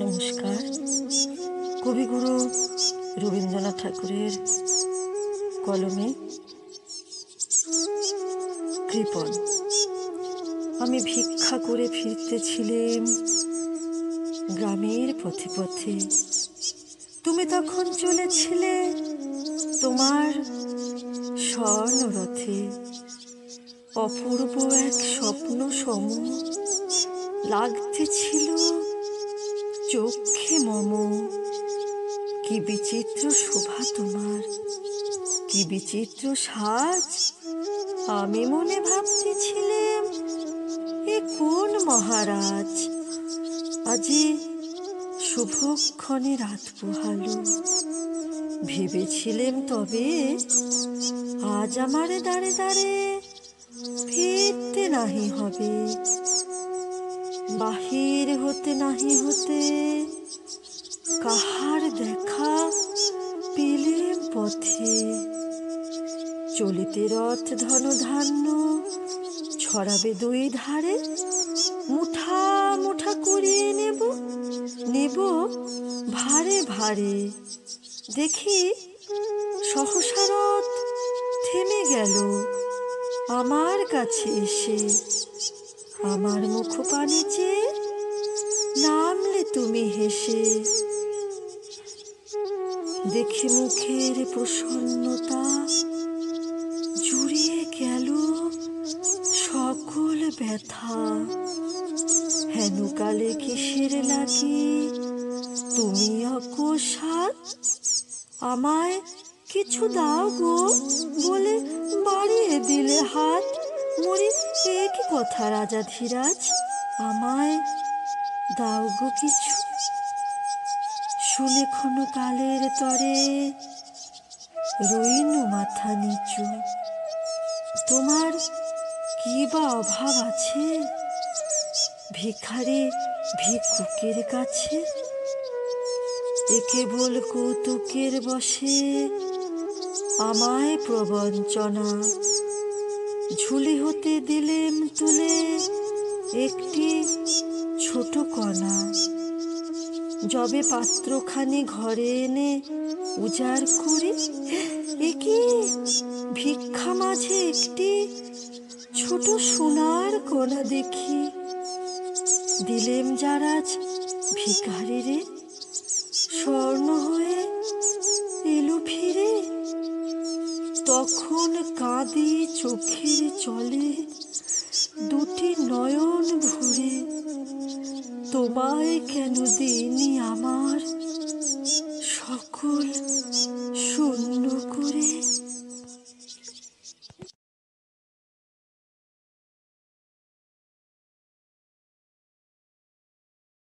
নমস্কার। কবিগুরু রবীন্দ্রনাথ ঠাকুরের কলমে কৃপণ। আমি ভিক্ষা করে ফিরতেছিলাম গ্রামের পথে পথে। তুমি তখন চলেছিলে তোমার স্বর্ণরথে। অপূর্ব এক স্বপ্ন সম লাগতেছিল চোখে মম। কি বিচিত্র শোভা তোমার, কি বিচিত্র সাজ। আমি মনে ভাবতেছিলাম এ কোন মহারাজ। আজি শুভক্ষণে রাত পোহালো। ভেবেছিলাম তবে আজ আমারে দাঁড়ে দাঁড়ে ফিরতে নাহি হবে। বাহির হতে নাহি হতে কাহার দেখা পেলেম পথে। চলিতে রথ ধন ধান্য ছড়াবে দুই ধারে। মুঠা মুঠা করিয়ে নেব নেব ভারে ভারে। দেখি সহসা রথ থেমে গেল আমার কাছে এসে। আমার মুখ পানে চেয়ে নামলে তুমি হেসে। দেখে মুখের প্রসন্নতা জুড়িয়ে গেল সকল ব্যথা। হেনকালে কিসের লাগি তুমি অকস্মাৎ আমায় কিছু দাও গো বলে বাড়িয়ে দিলে হাত। মরি এ কি কথা রাজাধিরাজ, আমায় দাও গো কিছু। শুনে ক্ষণকালের তরে রইনু মাথা নিচু। তোমার কি বা অভাব আছে ভিখারি ভিক্ষুকের কাছে। এ কেবল কৌতুকের বশে আমায় প্রবঞ্চনা। ঝুলি হতে দিলেম তুলে একটি ছোট কণা। যবে পাত্রখানি ঘরে এনে উজাড় করি, এ কি ভিক্ষা মাঝে একটি ছোট সোনার কণা দেখি। দিলেম যারাজ ভিখারিরে, স্বর্ণ হয়ে এলো ফিরে। তখন কাঁদি চোখের জলে দুটি নয়ন ভরে। তোমায় কেন দিইনি আমার সকল শূন্য করে।